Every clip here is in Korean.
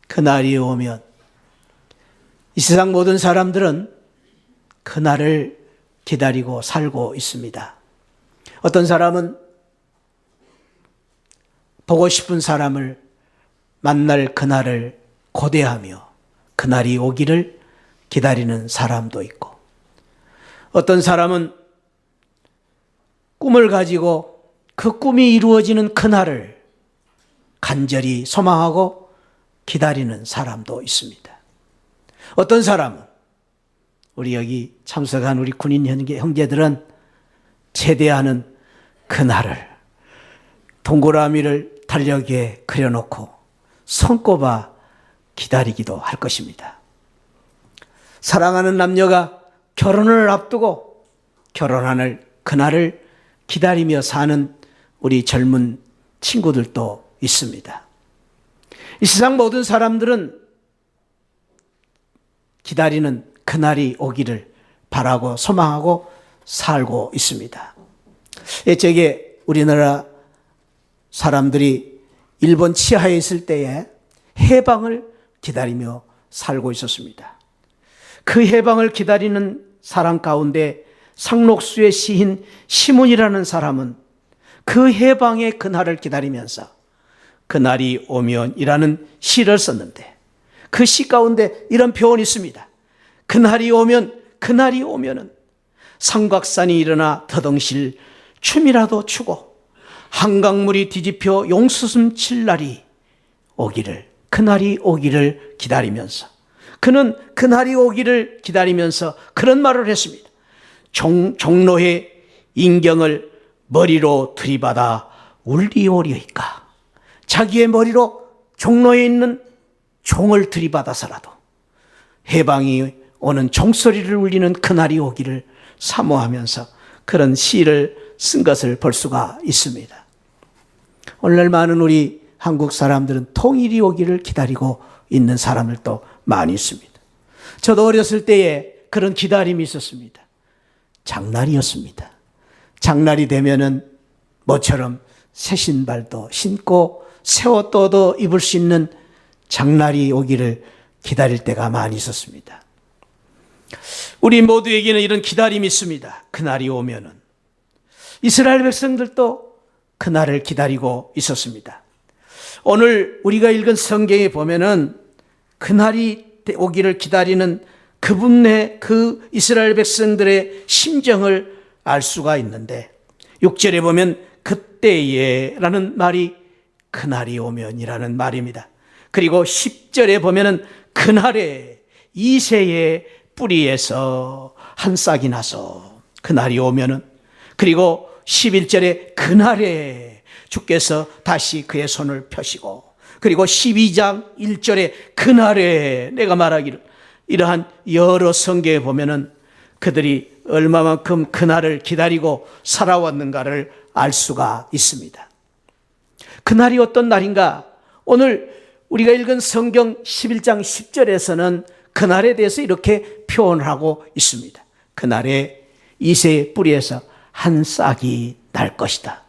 그날이 오면 이 세상 모든 사람들은 그날을 기다리고 살고 있습니다. 어떤 사람은 보고 싶은 사람을 만날 그날을 고대하며 그날이 오기를 기다리는 사람도 있고, 어떤 사람은 꿈을 가지고 그 꿈이 이루어지는 그날을 간절히 소망하고 기다리는 사람도 있습니다. 어떤 사람은, 우리 여기 참석한 우리 군인 형제들은 제대하는 그날을 동그라미를 달력에 그려놓고 손꼽아 기다리기도 할 것입니다. 사랑하는 남녀가 결혼을 앞두고 결혼하는 그날을 기다리며 사는 우리 젊은 친구들도 있습니다. 이 세상 모든 사람들은 기다리는 그날이 오기를 바라고 소망하고 살고 있습니다. 옛적에 우리나라 사람들이 일본 치하에 있을 때에 해방을 기다리며 살고 있었습니다. 그 해방을 기다리는 사람 가운데 상록수의 시인 시문이라는 사람은 그 해방의 그날을 기다리면서 그날이 오면이라는 시를 썼는데, 그 시 가운데 이런 표현이 있습니다. 그날이 오면은 삼각산이 일어나 더덩실 춤이라도 추고 한강물이 뒤집혀 용수숨 칠 날이 오기를, 그날이 오기를 기다리면서, 그는 그날이 오기를 기다리면서 그런 말을 했습니다. 종로의 인경을 머리로 들이받아 울리오리이까. 자기의 머리로 종로에 있는 종을 들이받아서라도 해방이 오는 종소리를 울리는 그날이 오기를 사모하면서 그런 시를 쓴 것을 볼 수가 있습니다. 오늘날 많은 우리 한국 사람들은 통일이 오기를 기다리고 있는 사람들도 많이 있습니다. 저도 어렸을 때에 그런 기다림이 있었습니다. 장날이었습니다. 장날이 되면은 모처럼 새 신발도 신고 새 옷도 입을 수 있는 장날이 오기를 기다릴 때가 많이 있었습니다. 우리 모두에게는 이런 기다림이 있습니다. 그날이 오면은. 이스라엘 백성들도 그날을 기다리고 있었습니다. 오늘 우리가 읽은 성경에 보면은 그날이 오기를 기다리는 그분의 그 이스라엘 백성들의 심정을 알 수가 있는데, 6절에 보면 그때에 라는 말이 그날이 오면이라는 말입니다. 그리고 10절에 보면은 그날에 이새의 뿌리에서 한 싹이 나서 그날이 오면은, 그리고 11절에 그날에 주께서 다시 그의 손을 펴시고, 그리고 12장 1절에 그날에 내가 말하기를, 이러한 여러 성경에 보면은 그들이 얼마만큼 그날을 기다리고 살아왔는가를 알 수가 있습니다. 그날이 어떤 날인가? 오늘 우리가 읽은 성경 11장 10절에서는 그날에 대해서 이렇게 표현하고 있습니다. 그날에 이새의 뿌리에서 한 싹이 날 것이다.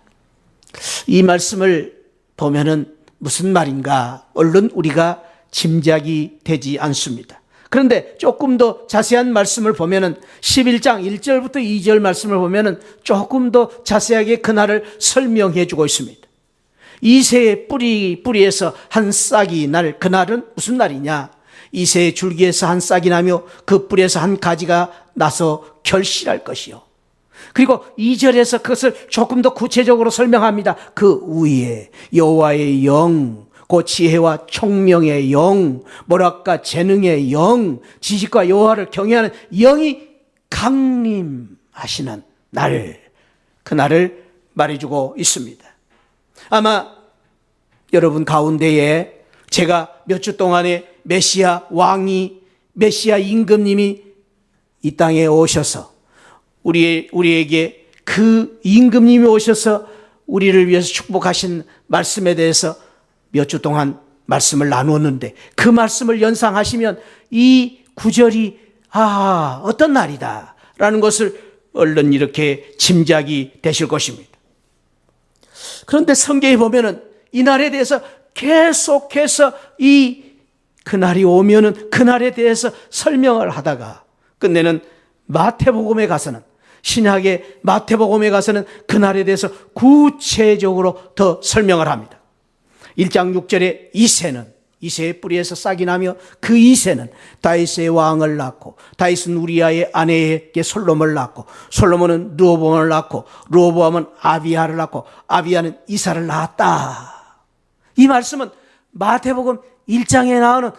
이 말씀을 보면은 무슨 말인가 얼른 우리가 짐작이 되지 않습니다. 그런데 조금 더 자세한 말씀을 보면은 11장 1절부터 2절 말씀을 보면은 조금 더 자세하게 그날을 설명해 주고 있습니다. 이새의 뿌리에서 한 싹이 날 그날은 무슨 날이냐? 이새의 줄기에서 한 싹이 나며 그 뿌리에서 한 가지가 나서 결실할 것이요. 그리고 2절에서 그것을 조금 더 구체적으로 설명합니다. 그 위에 여호와의 영, 그 지혜와 총명의 영, 뭐랄까 재능의 영, 지식과 여호와를 경외하는 영이 강림하시는 날, 그 날을 말해주고 있습니다. 아마 여러분 가운데에 제가 몇 주 동안에 메시아 왕이, 메시아 임금님이 이 땅에 오셔서 우리에게 그 임금님이 오셔서 우리를 위해서 축복하신 말씀에 대해서 몇 주 동안 말씀을 나누었는데, 그 말씀을 연상하시면 이 구절이 어떤 날이다 라는 것을 얼른 이렇게 짐작이 되실 것입니다. 그런데 성경에 보면은 이 날에 대해서 계속해서 이 그날이 오면은 그날에 대해서 설명을 하다가 끝내는 마태복음에 가서는, 신약의 마태복음에 가서는 그날에 대해서 구체적으로 더 설명을 합니다. 1장 6절에 이새의 뿌리에서 싹이 나며 그 이새는 다윗의 왕을 낳고, 다윗은 우리아의 아내에게 솔로몬을 낳고, 솔로몬은 르호보암을 낳고, 르호보암은 아비야를 낳고, 아비야는 이사를 낳았다. 이 말씀은 마태복음 1장에 나오는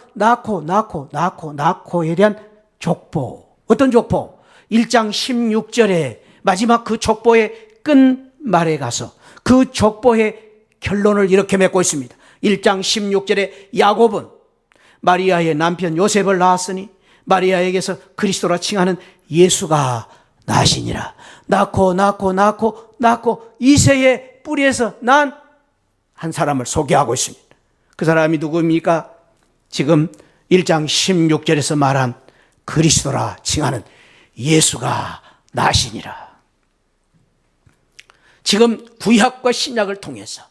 낳고에 대한 족보. 어떤 족보? 1장 16절에 마지막 그 족보의 끝말에 가서 그 족보의 결론을 이렇게 맺고 있습니다. 1장 16절에 야곱은 마리아의 남편 요셉을 낳았으니 마리아에게서 그리스도라 칭하는 예수가 나시니라. 낳고 이새의 뿌리에서 난 한 사람을 소개하고 있습니다. 그 사람이 누구입니까? 지금 1장 16절에서 말한 그리스도라 칭하는 예수가 나시니라. 지금 구약과 신약을 통해서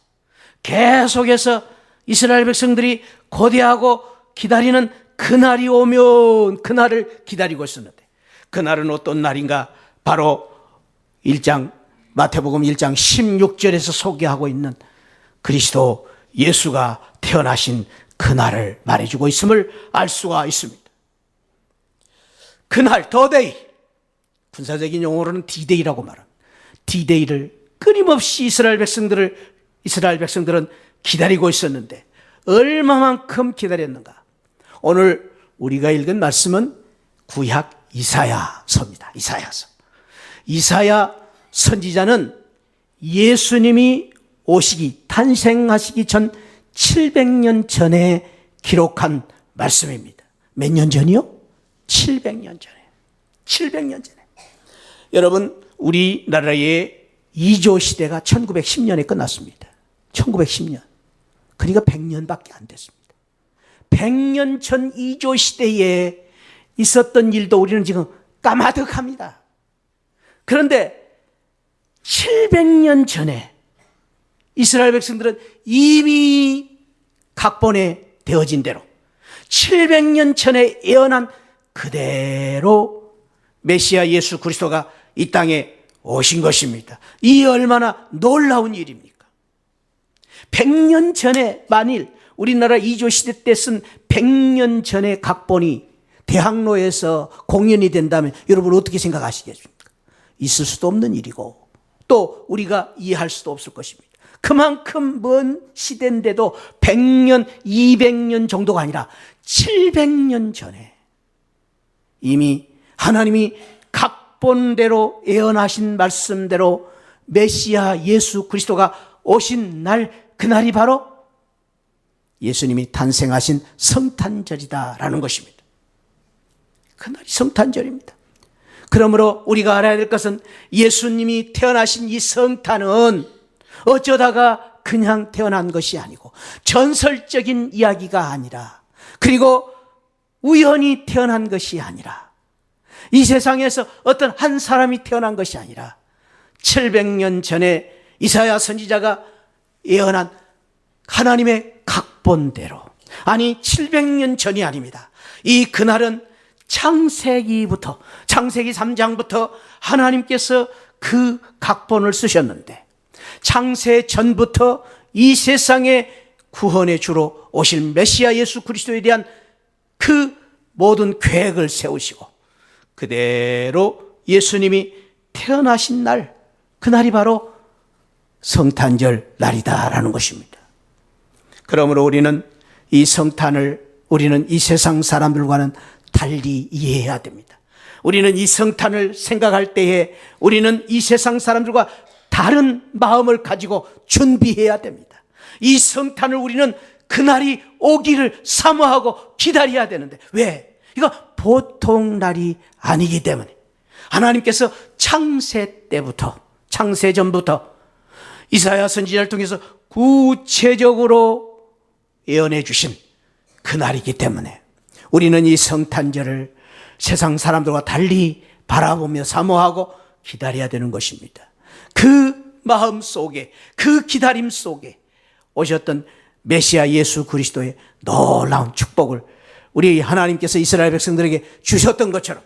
계속해서 이스라엘 백성들이 고대하고 기다리는 그날이 오면 그날을 기다리고 있었는데, 그날은 어떤 날인가? 바로 마태복음 1장 16절에서 소개하고 있는 그리스도 예수가 태어나신 그날을 말해주고 있음을 알 수가 있습니다. 그날 더데이, 군사적인 용어로는 디데이라고 말합니다. 디데이를 끊임없이 이스라엘 백성들은 기다리고 있었는데 얼마만큼 기다렸는가? 오늘 우리가 읽은 말씀은 구약 이사야서입니다. 이사야서. 이사야 선지자는 예수님이 탄생하시기 전 700년 전에 기록한 말씀입니다. 몇 년 전이요? 700년 전에. 700년 전에. 여러분, 우리나라의 이조 시대가 1910년에 끝났습니다. 1910년. 그러니까 100년밖에 안 됐습니다. 100년 전 이조 시대에 있었던 일도 우리는 지금 까마득합니다. 그런데 700년 전에 이스라엘 백성들은 이미 각본에 되어진 대로 700년 전에 예언한 그대로 메시아 예수 그리스도가 이 땅에 오신 것입니다. 이 얼마나 놀라운 일입니까? 100년 전에, 만일 우리나라 이조 시대 때 쓴 100년 전의 각본이 대학로에서 공연이 된다면 여러분 어떻게 생각하시겠습니까? 있을 수도 없는 일이고 또 우리가 이해할 수도 없을 것입니다. 그만큼 먼 시대인데도 100년, 200년 정도가 아니라 700년 전에 이미 하나님이 각본대로 예언하신 말씀대로 메시아 예수 그리스도가 오신 날, 그날이 바로 예수님이 탄생하신 성탄절이다라는 것입니다. 그날이 성탄절입니다. 그러므로 우리가 알아야 될 것은 예수님이 태어나신 이 성탄은 어쩌다가 그냥 태어난 것이 아니고 전설적인 이야기가 아니라, 그리고 우연히 태어난 것이 아니라, 이 세상에서 어떤 한 사람이 태어난 것이 아니라 700년 전에 이사야 선지자가 예언한 하나님의 각본대로, 아니 700년 전이 아닙니다. 이 그날은 창세기 3장부터 하나님께서 그 각본을 쓰셨는데, 창세 전부터 이 세상에 구원의 주로 오실 메시아 예수 그리스도에 대한 그 모든 계획을 세우시고 그대로 예수님이 태어나신 날, 그날이 바로 성탄절 날이다라는 것입니다. 그러므로 우리는 이 성탄을 이 세상 사람들과는 달리 이해해야 됩니다. 우리는 이 성탄을 생각할 때에 우리는 이 세상 사람들과 다른 마음을 가지고 준비해야 됩니다. 이 성탄을 우리는 그날이 오기를 사모하고 기다려야 되는데, 왜? 이거 보통 날이 아니기 때문에 하나님께서 창세 전부터 이사야 선지자를 통해서 구체적으로 예언해 주신 그날이기 때문에 우리는 이 성탄절을 세상 사람들과 달리 바라보며 사모하고 기다려야 되는 것입니다. 그 마음 속에, 그 기다림 속에 오셨던 메시아 예수 그리스도의 놀라운 축복을 우리 하나님께서 이스라엘 백성들에게 주셨던 것처럼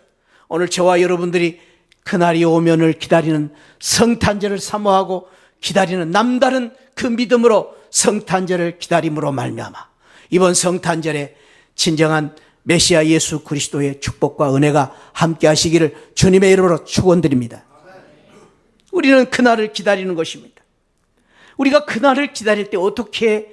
오늘 저와 여러분들이 그날이 오면을 기다리는 성탄절을 사모하고 기다리는 남다른 그 믿음으로 성탄절을 기다림으로 말미암아 이번 성탄절에 진정한 메시아 예수 그리스도의 축복과 은혜가 함께 하시기를 주님의 이름으로 축원드립니다. 우리는 그날을 기다리는 것입니다. 우리가 그날을 기다릴 때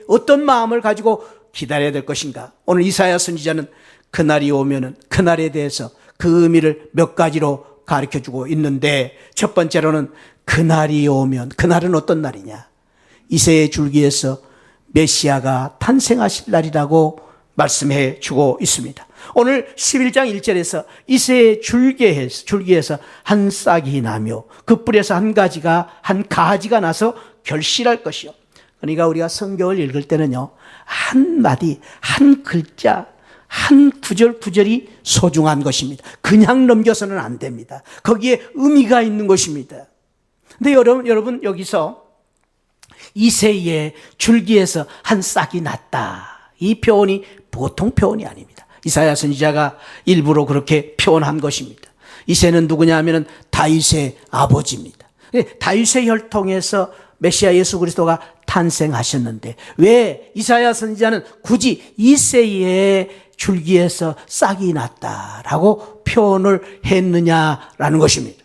어떤 마음을 가지고 기다려야 될 것인가? 오늘 이사야 선지자는 그날이 오면은 그날에 대해서 그 의미를 몇 가지로 가르쳐주고 있는데 첫 번째로는 그날이 오면, 그날은 어떤 날이냐? 이새의 줄기에서 메시아가 탄생하실 날이라고 말씀해 주고 있습니다. 오늘 11장 1절에서 이새의 줄기에서 한 싹이 나며 그 뿔에서 한 가지가 나서 결실할 것이요. 그러니까 우리가 성경을 읽을 때는요, 한 마디, 한 글자, 한 구절이 소중한 것입니다. 그냥 넘겨서는 안 됩니다. 거기에 의미가 있는 것입니다. 근데 여러분 여기서 이새의 줄기에서 한 싹이 났다. 이 표현이 보통 표현이 아닙니다. 이사야 선지자가 일부러 그렇게 표현한 것입니다. 이새는 누구냐 하면은 다윗의 아버지입니다. 다윗의 혈통에서 메시아 예수 그리스도가 탄생하셨는데 왜 이사야 선지자는 굳이 이새의 줄기에서 싹이 났다라고 표현을 했느냐라는 것입니다.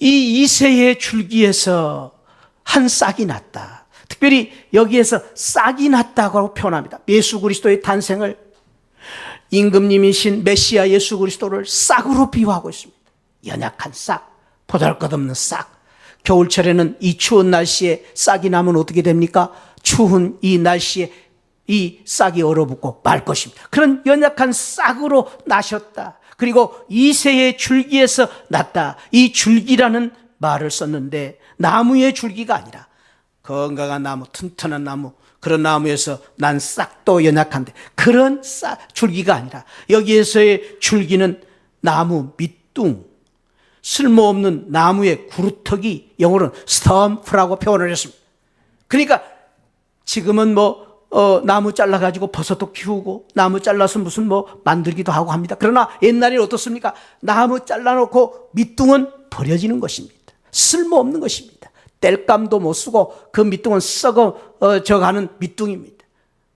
이 이새의 줄기에서 한 싹이 났다. 특별히 여기에서 싹이 났다고 표현합니다. 예수 그리스도의 탄생을 임금님이신 메시아 예수 그리스도를 싹으로 비유하고 있습니다. 연약한 싹, 보잘것없는 싹. 겨울철에는 이 추운 날씨에 싹이 나면 어떻게 됩니까? 추운 이 날씨에 이 싹이 얼어붙고 말 것입니다. 그런 연약한 싹으로 나셨다. 그리고 이새의 줄기에서 났다. 이 줄기라는 말을 썼는데 나무의 줄기가 아니라 건강한 나무, 튼튼한 나무, 그런 나무에서 난 싹도 연약한데 그런 줄기가 아니라 여기에서의 줄기는 나무 밑둥, 쓸모없는 나무의 구루터기, 영어로는 스텀프라고 표현을 했습니다. 그러니까 지금은 나무 잘라가지고 버섯도 키우고 나무 잘라서 무슨 만들기도 하고 합니다. 그러나 옛날에 어떻습니까? 나무 잘라놓고 밑둥은 버려지는 것입니다. 쓸모없는 것입니다. 뗄감도 못 쓰고 그 밑둥은 썩어져가는 밑둥입니다.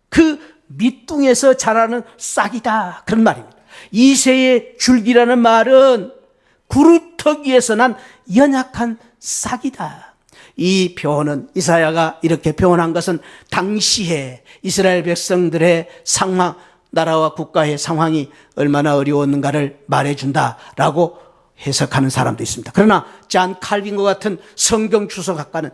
그 밑둥에서 자라는 싹이다. 그런 말입니다. 이새의 줄기라는 말은 구루터기에서 난 연약한 싹이다. 이 표현은 이사야가 이렇게 표현한 것은 당시에 이스라엘 백성들의 상황, 나라와 국가의 상황이 얼마나 어려웠는가를 말해준다라고 해석하는 사람도 있습니다. 그러나 잔 칼빈과 같은 성경 주석학과는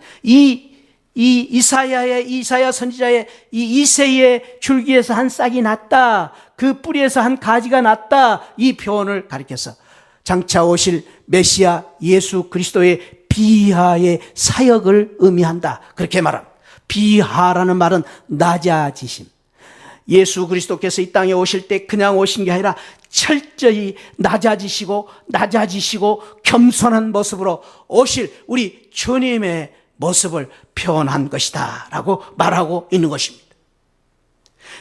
이사야 선지자의 이 이새의 줄기에서 한 싹이 났다, 그 뿌리에서 한 가지가 났다, 이 표현을 가리켜서 장차 오실 메시아 예수 그리스도의 비하의 사역을 의미한다. 그렇게 말합니다. 비하라는 말은 낮아지심. 예수 그리스도께서 이 땅에 오실 때 그냥 오신 게 아니라 철저히 낮아지시고 겸손한 모습으로 오실 우리 주님의 모습을 표현한 것이다 라고 말하고 있는 것입니다.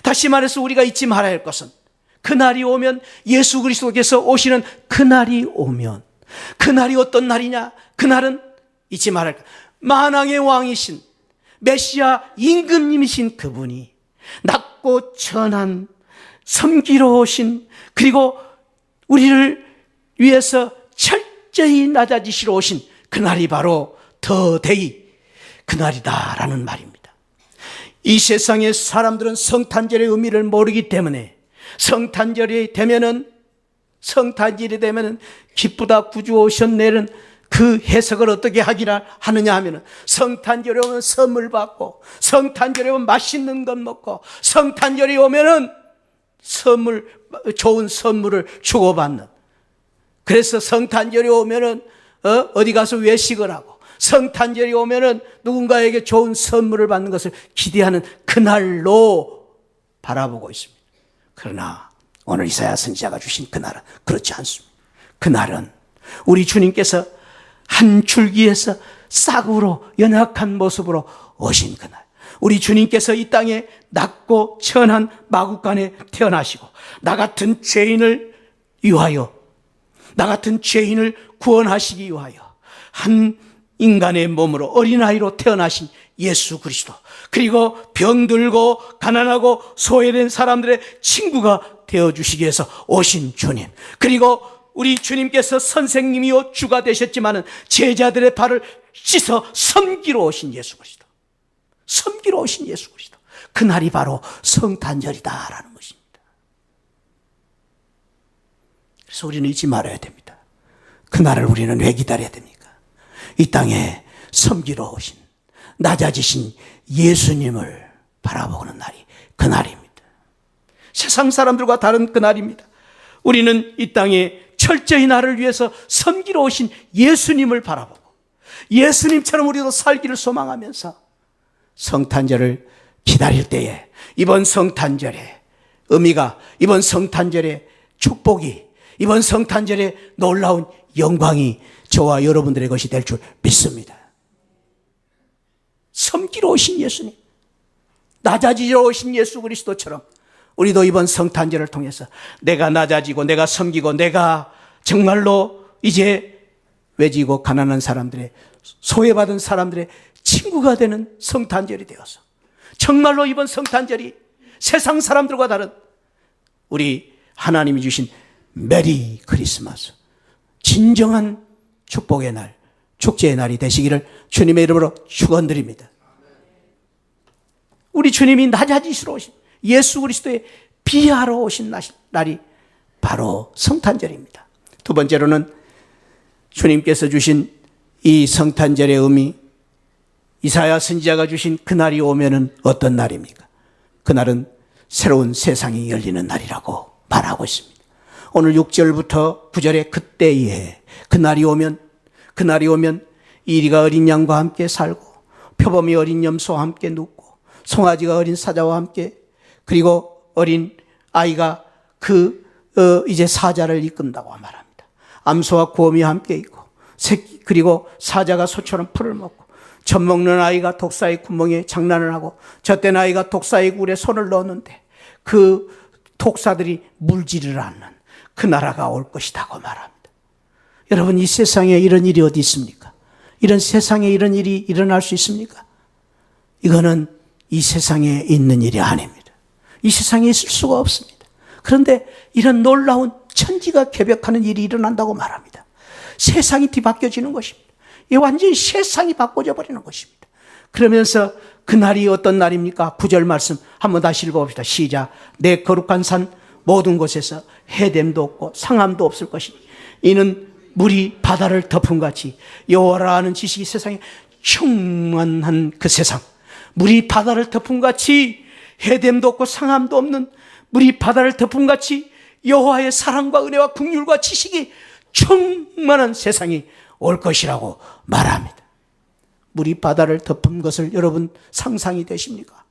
다시 말해서 우리가 잊지 말아야 할 것은 그날이 오면, 예수 그리스도께서 오시는 그날이 오면, 그날이 어떤 날이냐? 그날은 잊지 말아야 할 것, 만왕의 왕이신 메시아 임금님이신 그분이 낮고 천한 섬기러 오신, 그리고 우리를 위해서 철저히 낮아지시러 오신 그날이 바로 더데이, 그날이다라는 말입니다. 이 세상의 사람들은 성탄절의 의미를 모르기 때문에 성탄절이 되면은 기쁘다 구주 오셨네는 그 해석을 어떻게 하느냐 하면은 성탄절이 오면 선물 받고, 성탄절이 오면 맛있는 것 먹고, 성탄절이 오면은 좋은 선물을 주고받는, 그래서 성탄절이 오면은 어디 가서 외식을 하고, 성탄절이 오면은 누군가에게 좋은 선물을 받는 것을 기대하는 그날로 바라보고 있습니다. 그러나 오늘 이사야 선지자가 주신 그날은 그렇지 않습니다. 그날은 우리 주님께서 한 줄기에서 싹으로 연약한 모습으로 오신 그날, 우리 주님께서 이 땅에 낮고 천한 마국간에 태어나시고 나 같은 죄인을 위하여, 나 같은 죄인을 구원하시기 위하여 한 인간의 몸으로 어린아이로 태어나신 예수 그리스도, 그리고 병들고 가난하고 소외된 사람들의 친구가 되어주시기 위해서 오신 주님, 그리고 우리 주님께서 선생님이요 주가 되셨지만은 제자들의 발을 씻어 섬기러 오신 예수 그리스도, 섬기러 오신 예수 그리스도, 그날이 바로 성탄절이다라는 것입니다. 그래서 우리는 잊지 말아야 됩니다. 그날을 우리는 왜 기다려야 됩니까? 이 땅에 섬기러 오신, 낮아지신 예수님을 바라보는 날이 그날입니다. 세상 사람들과 다른 그날입니다. 우리는 이 땅에 철저히 나를 위해서 섬기러 오신 예수님을 바라보고 예수님처럼 우리도 살기를 소망하면서 성탄절을 기다릴 때에 이번 성탄절의 의미가, 이번 성탄절의 축복이, 이번 성탄절의 놀라운 영광이 저와 여러분들의 것이 될 줄 믿습니다. 섬기러 오신 예수님, 낮아지러 오신 예수 그리스도처럼 우리도 이번 성탄절을 통해서 내가 낮아지고 내가 섬기고 내가 정말로 이제 외지고 가난한 사람들의, 소외받은 사람들의 친구가 되는 성탄절이 되어서 정말로 이번 성탄절이 세상 사람들과 다른 우리 하나님이 주신 메리 크리스마스, 진정한 축복의 날, 축제의 날이 되시기를 주님의 이름으로 축원드립니다. 우리 주님이 낮아지시러 오신 예수 그리스도의 비하러 오신 날이 바로 성탄절입니다. 두 번째로는 주님께서 주신 이 성탄절의 의미, 이사야 선지자가 주신 그날이 오면은 어떤 날입니까? 그날은 새로운 세상이 열리는 날이라고 말하고 있습니다. 오늘 6절부터 9절에 그때에, 그날이 오면 이리가 어린 양과 함께 살고 표범이 어린 염소와 함께 눕고 송아지가 어린 사자와 함께, 그리고 어린 아이가 이제 사자를 이끈다고 말합니다. 암소와 곰이 함께 있고 그리고 사자가 소처럼 풀을 먹고 젖먹는 아이가 독사의 구멍에 장난을 하고 젖된 아이가 독사의 굴에 손을 넣었는데 그 독사들이 물지를 않는 그 나라가 올 것이라고 말합니다. 여러분, 이 세상에 이런 일이 어디 있습니까? 이런 세상에 이런 일이 일어날 수 있습니까? 이거는 이 세상에 있는 일이 아닙니다. 이 세상에 있을 수가 없습니다. 그런데 이런 놀라운 천지가 개벽하는 일이 일어난다고 말합니다. 세상이 뒤바뀌어지는 것입니다. 이 완전히 세상이 바꿔져 버리는 것입니다. 그러면서 그날이 어떤 날입니까? 9절 말씀 한번 다시 읽어봅시다. 시작. 내 거룩한 산 모든 곳에서 해됨도 없고 상함도 없을 것이니 이는 물이 바다를 덮은 같이 여호와라는 지식이 세상에 충만한 그 세상, 물이 바다를 덮은 같이 해됨도 없고 상함도 없는 물이 바다를 덮은 같이 여호와의 사랑과 은혜와 긍휼과 지식이 충만한 세상이 올 것이라고 말합니다. 물이 바다를 덮은 것을 여러분 상상이 되십니까?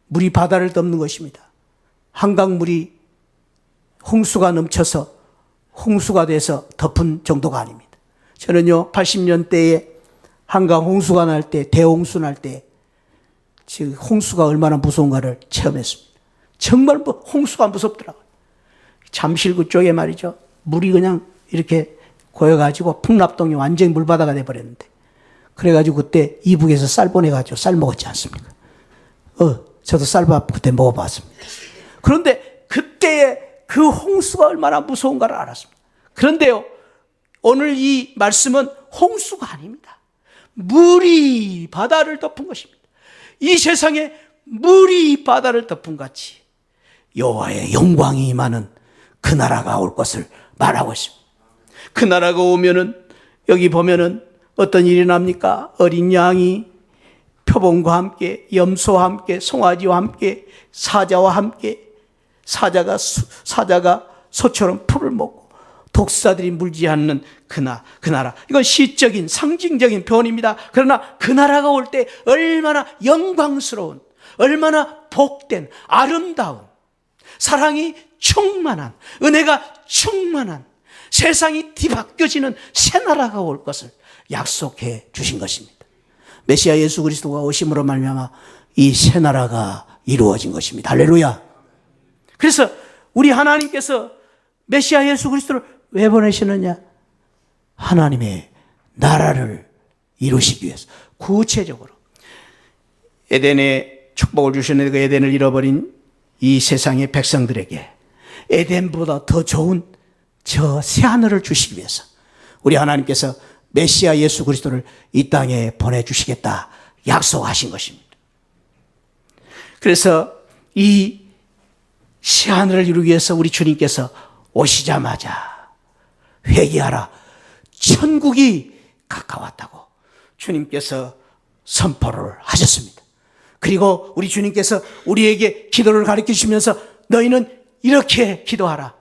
물이 바다를 덮는 것입니다. 한강물이 홍수가 넘쳐서 홍수가 돼서 덮은 정도가 아닙니다. 저는요 80년대에 한강 홍수가 날 때, 대홍수 날 때 지금 홍수가 얼마나 무서운가를 체험했습니다. 정말 홍수가 무섭더라고요. 잠실구 쪽에 말이죠, 물이 그냥 이렇게 고여가지고 풍납동이 완전히 물바다가 돼버렸는데, 그래가지고 그때 이북에서 쌀 보내가지고 쌀 먹었지 않습니까? 저도 쌀밥 그때 먹어봤습니다. 그런데 그때의 그 홍수가 얼마나 무서운가를 알았습니다. 그런데요, 오늘 이 말씀은 홍수가 아닙니다. 물이 바다를 덮은 것입니다. 이 세상에 물이 바다를 덮은 같이 여호와의 영광이 임하는 그 나라가 올 것을 말하고 있습니다. 그 나라가 오면은 여기 보면은 어떤 일이 납니까? 어린 양이 표범과 함께, 염소와 함께, 송아지와 함께, 사자와 함께, 사자가 소처럼 풀을 먹고 독사들이 물지 않는 그 나라. 이건 시적인 상징적인 표현입니다. 그러나 그 나라가 올 때 얼마나 영광스러운, 얼마나 복된, 아름다운, 사랑이 충만한, 은혜가 충만한, 세상이 뒤바뀌어지는 새 나라가 올 것을 약속해 주신 것입니다. 메시아 예수 그리스도가 오심으로 말미암아 이 새 나라가 이루어진 것입니다. 할렐루야. 그래서 우리 하나님께서 메시아 예수 그리스도를 왜 보내시느냐? 하나님의 나라를 이루시기 위해서. 구체적으로 에덴에 축복을 주셨는데 그 에덴을 잃어버린 이 세상의 백성들에게 에덴보다 더 좋은 저 새하늘을 주시기 위해서 우리 하나님께서 메시아 예수 그리스도를 이 땅에 보내주시겠다 약속하신 것입니다. 그래서 이 새하늘을 이루기 위해서 우리 주님께서 오시자마자 회개하라, 천국이 가까웠다고 주님께서 선포를 하셨습니다. 그리고 우리 주님께서 우리에게 기도를 가르쳐 주시면서 너희는 이렇게 기도하라.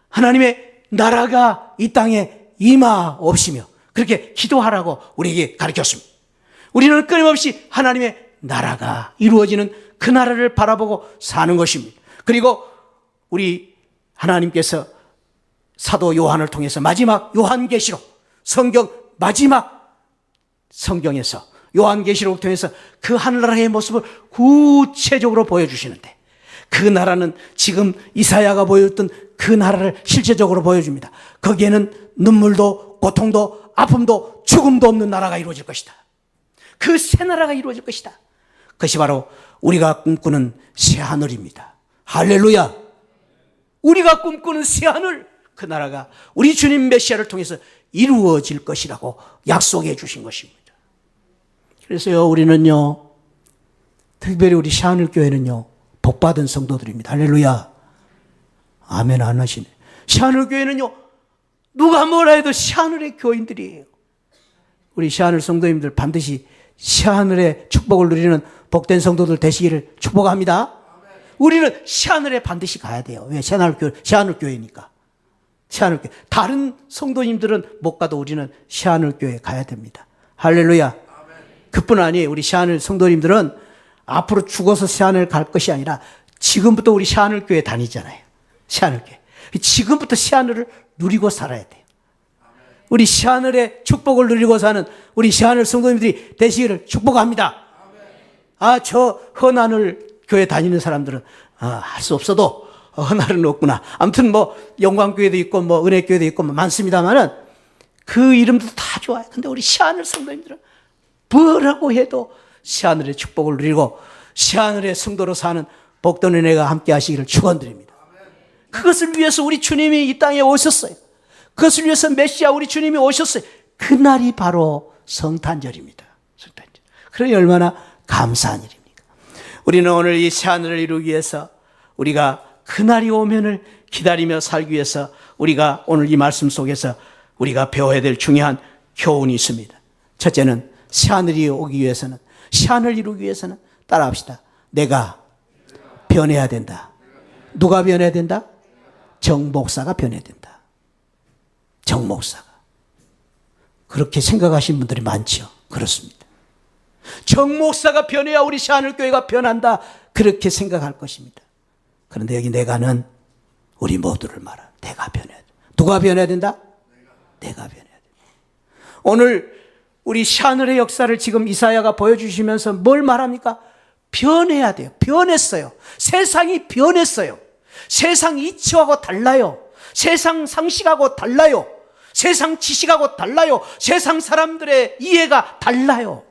하나님의 나라가 이 땅에 임하옵시며 그렇게 기도하라고 우리에게 가르쳤습니다. 우리는 끊임없이 하나님의 나라가 이루어지는 그 나라를 바라보고 사는 것입니다. 그리고 우리 하나님께서 사도 요한을 통해서 마지막 요한계시록, 성경 마지막 성경에서 요한계시록을 통해서 그 하늘나라의 모습을 구체적으로 보여주시는데 그 나라는 지금 이사야가 보였던 그 나라를 실제적으로 보여줍니다. 거기에는 눈물도 고통도 아픔도 죽음도 없는 나라가 이루어질 것이다. 그 새 나라가 이루어질 것이다. 그것이 바로 우리가 꿈꾸는 새하늘입니다. 할렐루야. 우리가 꿈꾸는 새하늘, 그 나라가 우리 주님 메시아를 통해서 이루어질 것이라고 약속해 주신 것입니다. 그래서요, 우리는요, 특별히 우리 새하늘교회는요, 복받은 성도들입니다. 할렐루야. 아멘 안 하시네. 새하늘교회는요, 누가 뭐라 해도 새하늘의 교인들이에요. 우리 새하늘 성도님들 반드시 새하늘의 축복을 누리는 복된 성도들 되시기를 축복합니다. 우리는 새하늘에 반드시 가야 돼요. 왜? 새하늘교회니까. 새하늘교회. 다른 성도님들은 못 가도 우리는 새하늘교회에 가야 됩니다. 할렐루야. 그뿐 아니에요. 우리 새하늘 성도님들은 앞으로 죽어서 새하늘 갈 것이 아니라 지금부터 우리 새하늘교회 다니잖아요. 새하늘교회. 지금부터 새하늘을 누리고 살아야 돼요. 우리 새하늘의 축복을 누리고 사는 우리 새하늘 성도님들이 되시기를 축복합니다. 저 헌하늘 교회 다니는 사람들은 할 수 없어도 헌하늘은 없구나. 아무튼 뭐 영광교회도 있고 뭐 은혜교회도 있고 뭐 많습니다만은 그 이름도 다 좋아요. 근데 우리 새하늘 성도님들은 뭐라고 해도 새하늘의 축복을 누리고 새하늘의 성도로 사는 복된 은혜가 함께 하시기를 축원드립니다. 그것을 위해서 우리 주님이 이 땅에 오셨어요. 그것을 위해서 메시아 우리 주님이 오셨어요. 그날이 바로 성탄절입니다. 성탄절. 그러니 얼마나 감사한 일입니까? 우리는 오늘 이 새하늘을 이루기 위해서 우리가 그날이 오면을 기다리며 살기 위해서 우리가 오늘 이 말씀 속에서 우리가 배워야 될 중요한 교훈이 있습니다. 첫째는 새하늘이 오기 위해서는, 새하늘을 이루기 위해서는 따라합시다. 내가 변해야 된다. 누가 변해야 된다? 정목사가 변해야 된다. 정목사가. 그렇게 생각하시는 분들이 많죠. 그렇습니다. 정목사가 변해야 우리 새하늘교회가 변한다. 그렇게 생각할 것입니다. 그런데 여기 내가는 우리 모두를 말하. 내가 변해야 된다. 누가 변해야 된다? 내가 변해야 된다. 오늘 우리 새하늘의 역사를 지금 이사야가 보여주시면서 뭘 말합니까? 변해야 돼요. 변했어요. 세상이 변했어요. 세상 이치하고 달라요. 세상 상식하고 달라요. 세상 지식하고 달라요. 세상 사람들의 이해가 달라요.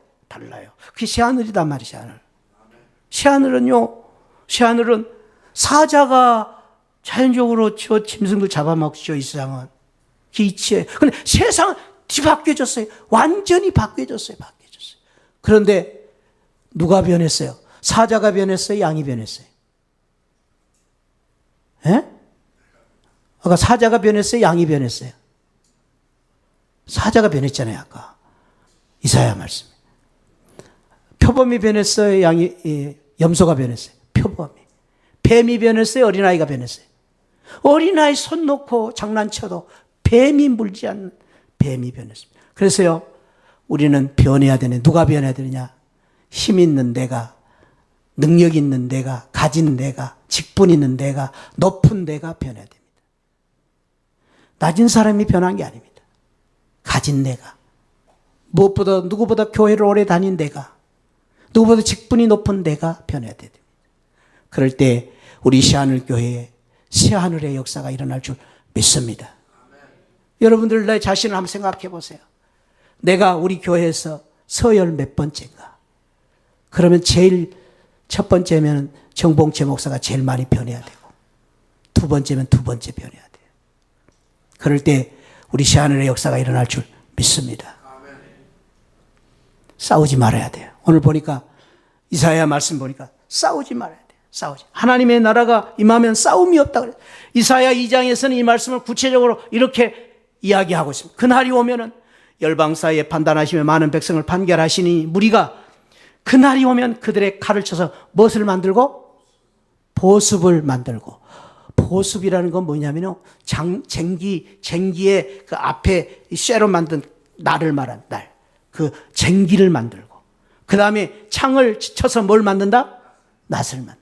그게 새하늘이단 말이에요. 새하늘. 새하늘은요, 새하늘은 사자가 자연적으로 저 짐승들 잡아먹죠. 이 세상은 이치해. 근데 세상은 뒤바뀌어졌어요. 완전히 바뀌어졌어요. 그런데 누가 변했어요? 사자가 변했어요? 양이 변했어요? 예? 아까 사자가 변했어요? 양이 변했어요? 사자가 변했잖아요. 아까 이사야 말씀. 표범이 변했어요? 염소가 변했어요? 표범이. 뱀이 변했어요? 어린아이가 변했어요? 어린아이 손 놓고 장난쳐도 뱀이 물지 않는 뱀이 변했습니다. 그래서요, 우리는 변해야 되네. 누가 변해야 되느냐? 힘 있는 내가, 능력 있는 내가, 가진 내가, 직분 있는 내가, 높은 내가 변해야 됩니다. 낮은 사람이 변한 게 아닙니다. 가진 내가, 무엇보다 누구보다 교회를 오래 다닌 내가, 누구보다 직분이 높은 내가 변해야 됩니다. 그럴 때 우리 시하늘교회에 새하늘의 역사가 일어날 줄 믿습니다. 여러분들 내 자신을 한번 생각해 보세요. 내가 우리 교회에서 서열 몇 번째인가? 그러면 제일 첫 번째면 정봉채 목사가 제일 많이 변해야 되고, 두 번째면 두 번째 변해야 돼요. 그럴 때 우리 시하늘의 역사가 일어날 줄 믿습니다. 싸우지 말아야 돼요. 오늘 보니까 이사야 말씀 보니까 싸우지 말아야 돼요. 싸우지. 하나님의 나라가 임하면 싸움이 없다 그래요. 이사야 2장에서는 이 말씀을 구체적으로 이렇게 이야기하고 있습니다. 그날이 오면은 열방 사이에 판단하시며 많은 백성을 판결하시니 무리가 그날이 오면 그들의 칼을 쳐서 무엇을 만들고? 보습을 만들고. 보습이라는 건 뭐냐면요, 쟁기의 그 앞에 쇠로 만든 날을 말한 날. 그 쟁기를 만들고. 그 다음에 창을 쳐서 뭘 만든다? 낫을 만들고.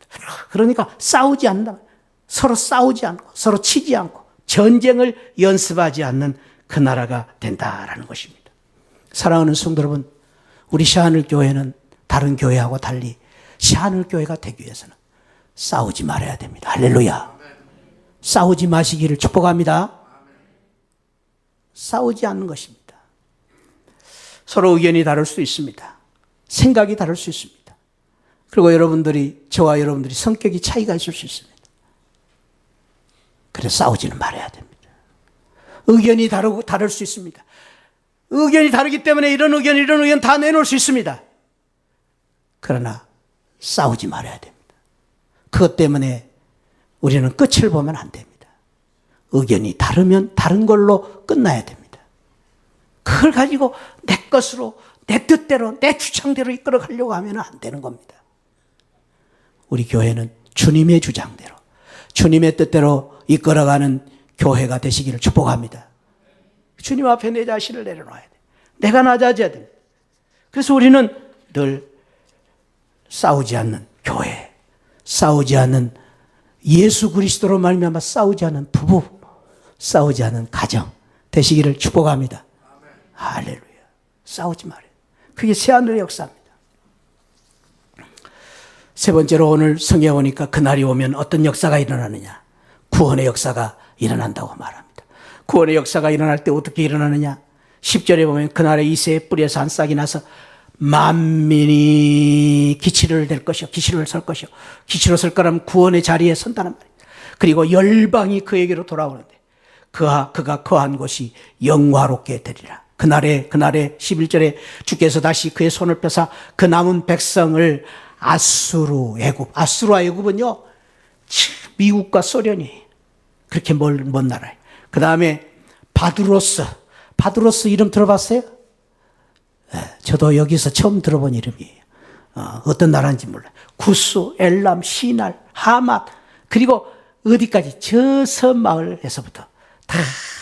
그러니까 싸우지 않는다. 서로 싸우지 않고, 서로 치지 않고, 전쟁을 연습하지 않는 그 나라가 된다라는 것입니다. 사랑하는 성도 여러분, 우리 시하늘 교회는 다른 교회하고 달리 시하늘 교회가 되기 위해서는 싸우지 말아야 됩니다. 할렐루야. 싸우지 마시기를 축복합니다. 싸우지 않는 것입니다. 서로 의견이 다를 수 있습니다. 생각이 다를 수 있습니다. 그리고 저와 여러분들이 성격이 차이가 있을 수 있습니다. 그래서 싸우지는 말아야 됩니다. 의견이 다를 수 있습니다. 의견이 다르기 때문에 이런 의견 다 내놓을 수 있습니다. 그러나 싸우지 말아야 됩니다. 그것 때문에 우리는 끝을 보면 안 됩니다. 의견이 다르면 다른 걸로 끝나야 됩니다. 그걸 가지고 내 것으로, 내 뜻대로, 내 주장대로 이끌어 가려고 하면 안 되는 겁니다. 우리 교회는 주님의 주장대로, 주님의 뜻대로 이끌어가는 교회가 되시기를 축복합니다. 주님 앞에 내 자신을 내려놔야 돼. 내가 낮아져야 됩니다. 그래서 우리는 늘 싸우지 않는 교회, 싸우지 않는 예수 그리스도로 말미암아 싸우지 않는 부부, 싸우지 않는 가정 되시기를 축복합니다. 할렐루야. 싸우지 말아요. 그게 새하늘의 역사입니다. 세 번째로 오늘 성경에 오니까 그날이 오면 어떤 역사가 일어나느냐? 구원의 역사가 일어난다고 말합니다. 구원의 역사가 일어날 때 어떻게 일어나느냐? 10절에 보면 그날에 이새의 뿌리에서 한 싹이 나서 만민이 기치를 댈 것이요, 기치를 설 것이요. 기치로 설 거라면 구원의 자리에 선다는 말이에요. 그리고 열방이 그에게로 돌아오는데 그가 거한 곳이 영화롭게 되리라. 그날에 11절에 주께서 다시 그의 손을 펴사 그 남은 백성을 아수르 애굽은요 미국과 소련이 그렇게 먼 나라예요. 그 다음에 바두로스 이름 들어봤어요? 네, 저도 여기서 처음 들어본 이름이에요. 어떤 나라인지 몰라요. 구스, 엘람, 시날, 하맛, 그리고 어디까지 저 섬마을에서부터 다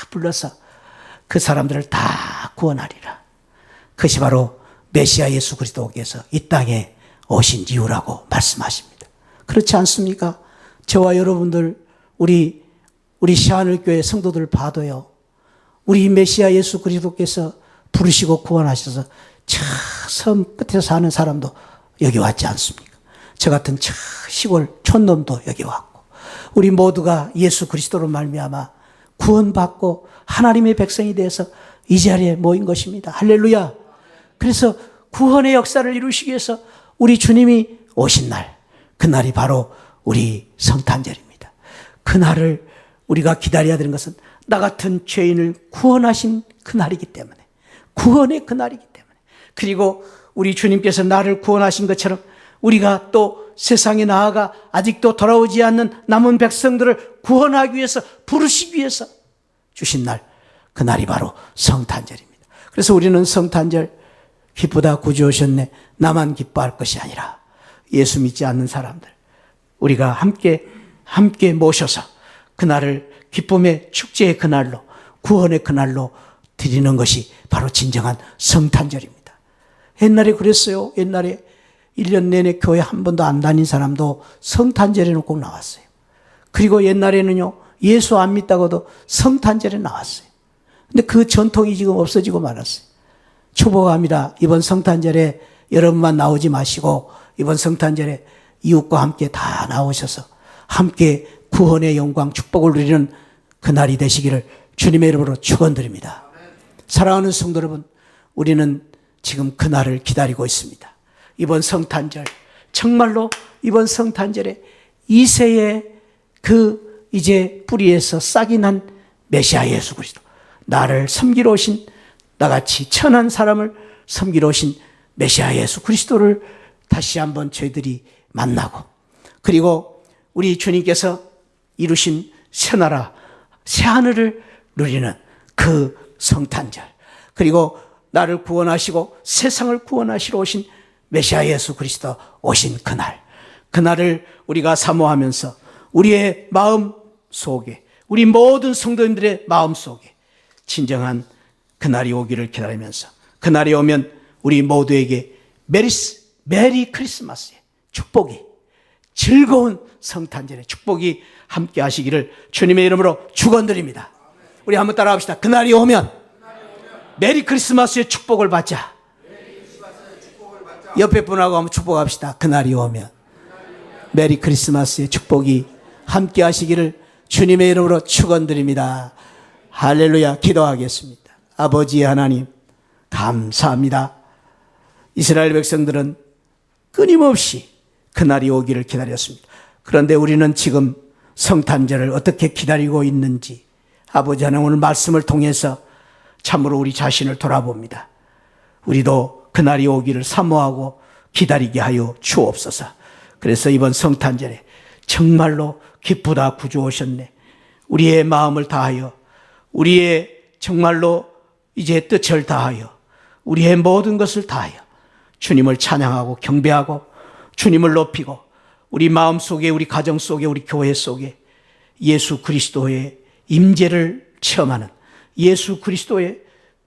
불러서 그 사람들을 다 구원하리라. 그것이 바로 메시아 예수 그리스도께서 이 땅에 오신 이유라고 말씀하십니다. 그렇지 않습니까? 저와 여러분들, 우리 시하늘교회 성도들 봐도요, 우리 메시아 예수 그리스도께서 부르시고 구원하셔서 저 섬 끝에 사는 사람도 여기 왔지 않습니까? 저 같은 저 시골 촌놈도 여기 왔고, 우리 모두가 예수 그리스도로 말미암아 구원받고 하나님의 백성이 되어서 이 자리에 모인 것입니다. 할렐루야. 그래서 구원의 역사를 이루시기 위해서 우리 주님이 오신 날, 그날이 바로 우리 성탄절입니다. 그날을 우리가 기다려야 되는 것은 나 같은 죄인을 구원하신 그날이기 때문에, 구원의 그날이기 때문에, 그리고 우리 주님께서 나를 구원하신 것처럼 우리가 또 세상에 나아가 아직도 돌아오지 않는 남은 백성들을 구원하기 위해서, 부르시기 위해서 주신 날, 그날이 바로 성탄절입니다. 그래서 우리는 성탄절, 기쁘다 구주 오셨네, 나만 기뻐할 것이 아니라 예수 믿지 않는 사람들 우리가 함께 모셔서 그날을 기쁨의 축제의 그날로, 구원의 그날로 드리는 것이 바로 진정한 성탄절입니다. 옛날에 그랬어요. 옛날에 1년 내내 교회 한 번도 안 다닌 사람도 성탄절에는 꼭 나왔어요. 그리고 옛날에는요, 예수 안 믿다고도 성탄절에 나왔어요. 근데 그 전통이 지금 없어지고 말았어요. 축복합니다. 이번 성탄절에 여러분만 나오지 마시고 이번 성탄절에 이웃과 함께 다 나오셔서 함께 구원의 영광 축복을 누리는 그날이 되시기를 주님의 이름으로 축원드립니다. 사랑하는 성도 여러분, 우리는 지금 그날을 기다리고 있습니다. 이번 성탄절, 정말로 이번 성탄절에 이새의 그 이제 뿌리에서 싹이 난 메시아 예수 그리스도, 나를 섬기러 오신, 나같이 천한 사람을 섬기러 오신 메시아 예수 그리스도를 다시 한번 저희들이 만나고, 그리고 우리 주님께서 이루신 새나라 새하늘을 누리는 그 성탄절, 그리고 나를 구원하시고 세상을 구원하시러 오신 메시아 예수 그리스도 오신 그날, 그날을 우리가 사모하면서 우리의 마음 속에, 우리 모든 성도님들의 마음 속에 진정한 그날이 오기를 기다리면서, 그날이 오면 우리 모두에게 메리 크리스마스의 축복이, 즐거운 성탄절의 축복이 함께 하시기를 주님의 이름으로 축원드립니다. 우리 한번 따라합시다. 그날이 오면 메리 크리스마스의 축복을 받자. 옆에 분하고 한번 축복합시다. 그날이 오면 메리 크리스마스의 축복이 함께 하시기를 주님의 이름으로 축원드립니다. 할렐루야. 기도하겠습니다. 아버지 하나님, 감사합니다. 이스라엘 백성들은 끊임없이 그날이 오기를 기다렸습니다. 그런데 우리는 지금 성탄절을 어떻게 기다리고 있는지 아버지 하나님 오늘 말씀을 통해서 참으로 우리 자신을 돌아봅니다. 우리도 그날이 오기를 사모하고 기다리게 하여 주옵소서. 그래서 이번 성탄절에 정말로 기쁘다 구주 오셨네, 우리의 마음을 다하여, 우리의 정말로 이제 뜻을 다하여, 우리의 모든 것을 다하여 주님을 찬양하고 경배하고 주님을 높이고, 우리 마음 속에, 우리 가정 속에, 우리 교회 속에 예수 그리스도의 임재를 체험하는, 예수 그리스도의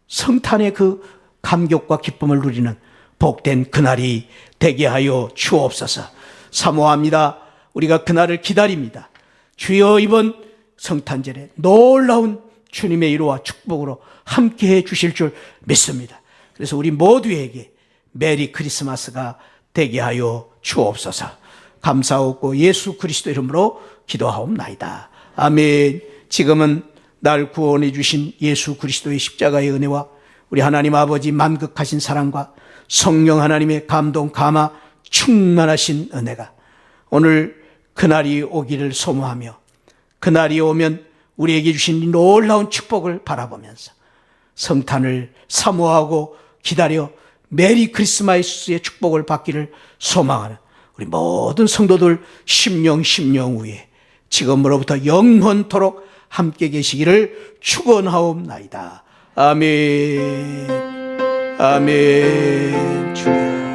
성탄의 그 감격과 기쁨을 누리는 복된 그날이 되게 하여 주옵소서. 사모합니다. 우리가 그날을 기다립니다. 주여, 이번 성탄절에 놀라운 주님의 위로와 축복으로 함께해 주실 줄 믿습니다. 그래서 우리 모두에게 메리 크리스마스가 되게 하여 주옵소서. 감사하고 예수 그리스도 이름으로 기도하옵나이다. 아멘. 지금은 날 구원해 주신 예수 그리스도의 십자가의 은혜와 우리 하나님 아버지 만극하신 사랑과 성령 하나님의 감동 감화 충만하신 은혜가 오늘 그날이 오기를 소모하며, 그날이 오면 우리에게 주신 놀라운 축복을 바라보면서 성탄을 사모하고 기다려 메리 크리스마스의 축복을 받기를 소망하는 우리 모든 성도들 심령 후에 지금으로부터 영원토록 함께 계시기를 축원하옵나이다. 아멘. 아멘. 주여.